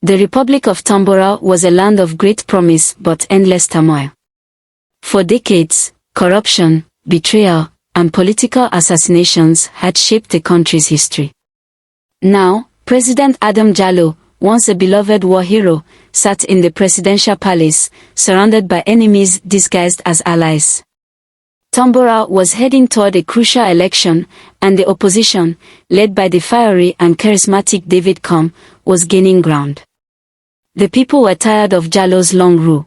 The Republic of Tambora was a land of great promise but endless turmoil. For decades, corruption, betrayal, and political assassinations had shaped the country's history. Now, President Adam Jallow, once a beloved war hero, sat in the presidential palace, surrounded by enemies disguised as allies. Tambora was heading toward a crucial election, and the opposition, led by the fiery and charismatic David Com, was gaining ground. The people were tired of Jallow's long rule.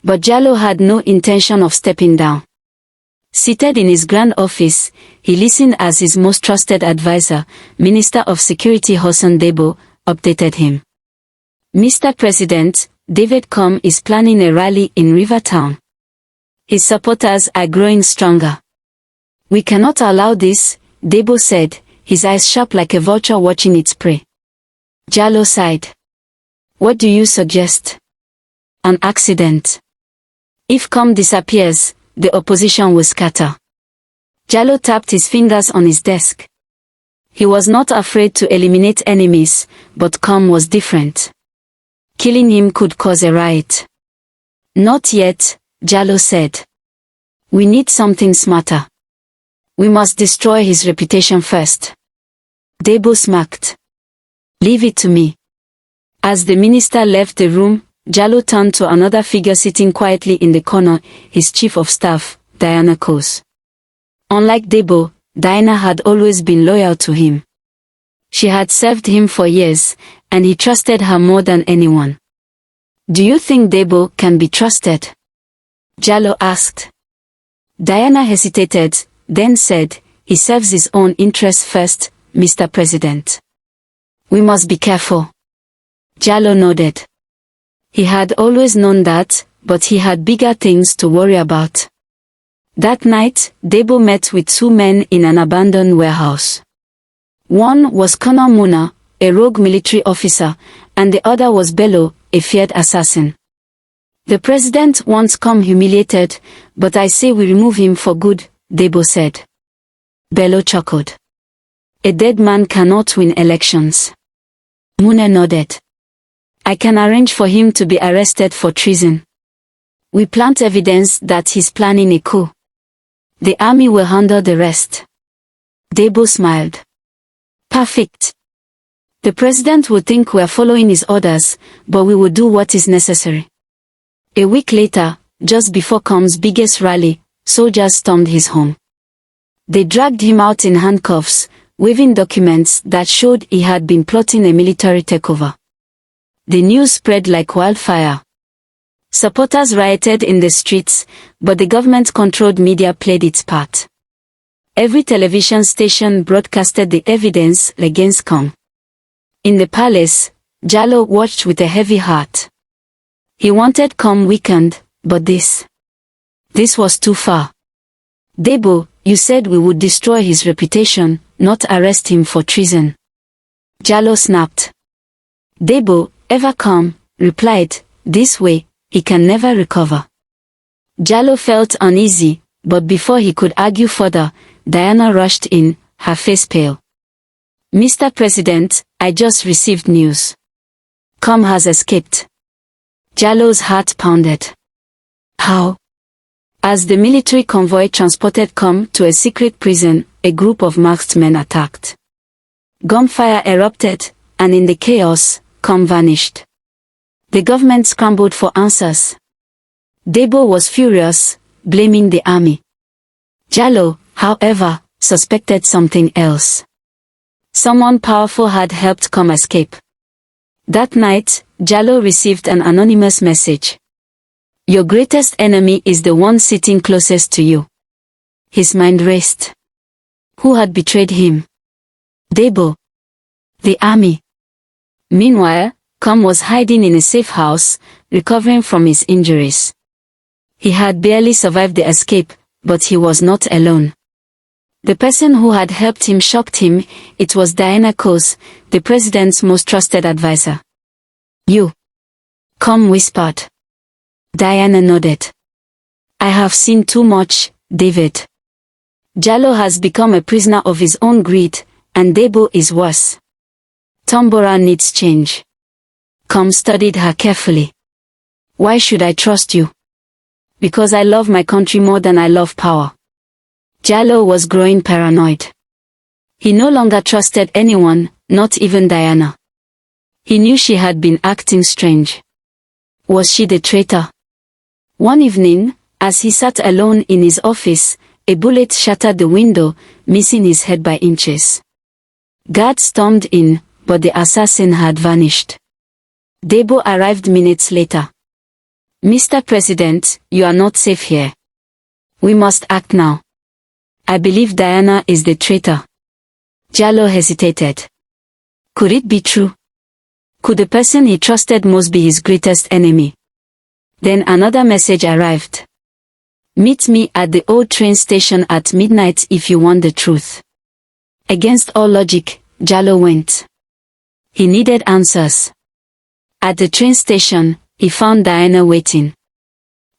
But Jallow had no intention of stepping down. Seated in his grand office, he listened as his most trusted advisor, Minister of Security Hossan Debo, updated him. Mr. President, David Com is planning a rally in Rivertown. His supporters are growing stronger. We cannot allow this, Debo said, his eyes sharp like a vulture watching its prey. Jallow sighed. What do you suggest? An accident. If Com disappears, the opposition will scatter. Jallow tapped his fingers on his desk. He was not afraid to eliminate enemies, but Com was different. Killing him could cause a riot. Not yet, Jallow said. We need something smarter. We must destroy his reputation first. Debo smirked. Leave it to me. As the minister left the room, Jallow turned to another figure sitting quietly in the corner, his chief of staff, Diana Kos. Unlike Debo, Diana had always been loyal to him. She had served him for years, and he trusted her more than anyone. Do you think Debo can be trusted? Jallow asked. Diana hesitated, then said, he serves his own interests first, Mr. President. We must be careful. Jallow nodded. He had always known that, but he had bigger things to worry about. That night, Debo met with two men in an abandoned warehouse. One was Colonel Muna, a rogue military officer, and the other was Bello, a feared assassin. The president wants Com humiliated, but I say we remove him for good, Debo said. Bello chuckled. A dead man cannot win elections. Muna nodded. I can arrange for him to be arrested for treason. We plant evidence that he's planning a coup. The army will handle the rest. Debo smiled. Perfect. The president will think we're following his orders, but we will do what is necessary. A week later, just before Com's biggest rally, soldiers stormed his home. They dragged him out in handcuffs, waving documents that showed he had been plotting a military takeover. The news spread like wildfire. Supporters rioted in the streets, but the government-controlled media played its part. Every television station broadcasted the evidence against Com. In the palace, Jallow watched with a heavy heart. He wanted Com weakened, but this was too far. Debo, you said we would destroy his reputation, not arrest him for treason. Jallow snapped. Debo, ever calm, replied, this way, he can never recover. Jallow felt uneasy, but before he could argue further, Diana rushed in, her face pale. Mr. President, I just received news. Com has escaped. Jallow's heart pounded. How? As the military convoy transported Com to a secret prison, a group of masked men attacked. Gunfire erupted, and in the chaos, Com vanished. The government scrambled for answers. Debo was furious, blaming the army. Jallow, however, suspected something else. Someone powerful had helped Com escape. That night, Jallow received an anonymous message. Your greatest enemy is the one sitting closest to you. His mind raced. Who had betrayed him? Debo. The army. Meanwhile, Com was hiding in a safe house, recovering from his injuries. He had barely survived the escape, but he was not alone. The person who had helped him shocked him. It was Diana Kos, the president's most trusted advisor. You. Com whispered. Diana nodded. I have seen too much, David. Jallow has become a prisoner of his own greed, and Debo is worse. Tambora needs change. Com studied her carefully. Why should I trust you? Because I love my country more than I love power. Jallo was growing paranoid. He no longer trusted anyone, not even Diana. He knew she had been acting strange. Was she the traitor? One evening, as he sat alone in his office, a bullet shattered the window, missing his head by inches. Guards stormed in, but the assassin had vanished. Debo arrived minutes later. Mr. President, you are not safe here. We must act now. I believe Diana is the traitor. Jallo hesitated. Could it be true? Could the person he trusted most be his greatest enemy? Then another message arrived. Meet me at the old train station at midnight if you want the truth. Against all logic, Jallo went. He needed answers. At the train station, he found Diana waiting.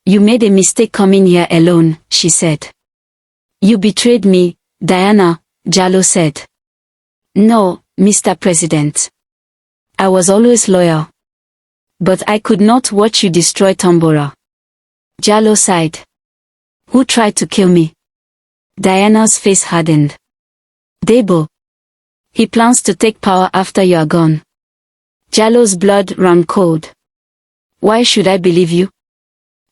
You made a mistake coming here alone, she said. You betrayed me, Diana, Jallo said. No, Mr. President. I was always loyal. But I could not watch you destroy Tambora. Jallo sighed. Who tried to kill me? Diana's face hardened. Debo. He plans to take power after you are gone. Jallo's blood ran cold. Why should I believe you?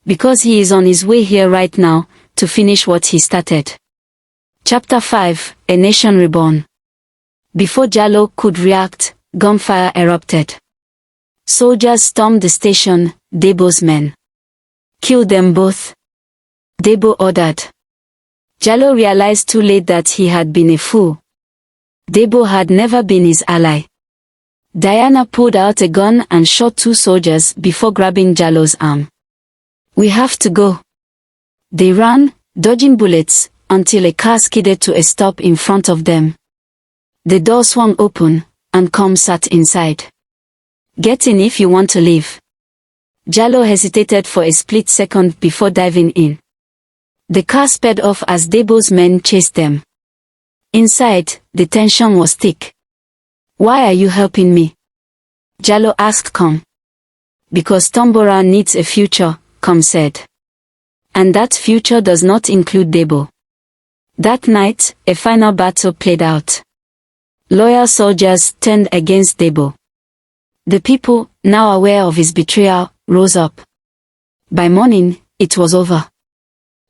Because he is on his way here right now, to finish what he started. Chapter 5, A Nation Reborn. Before Jallo could react, gunfire erupted. Soldiers stormed the station, Debo's men. Kill them both. Debo ordered. Jallo realized too late that he had been a fool. Debo had never been his ally. Diana pulled out a gun and shot 2 soldiers before grabbing Jallo's arm. We have to go. They ran, dodging bullets, until a car skidded to a stop in front of them. The door swung open, and Com sat inside. Get in if you want to leave. Jallo hesitated for a split second before diving in. The car sped off as Debo's men chased them. Inside, the tension was thick. Why are you helping me? Jallo asked Com. Because Tambora needs a future, Com said. And that future does not include Debo. That night, a final battle played out. Loyal soldiers turned against Debo. The people, now aware of his betrayal, rose up. By morning, it was over.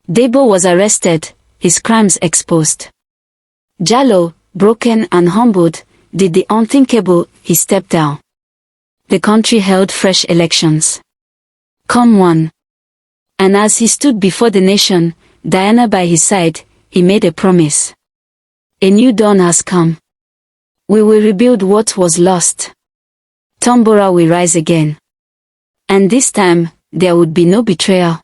Debo was arrested, his crimes exposed. Jallo, broken and humbled, did the unthinkable, he stepped down. The country held fresh elections. Com won. And as he stood before the nation, Diana by his side, he made a promise. A new dawn has come. We will rebuild what was lost. Tambora will rise again. And this time, there would be no betrayal.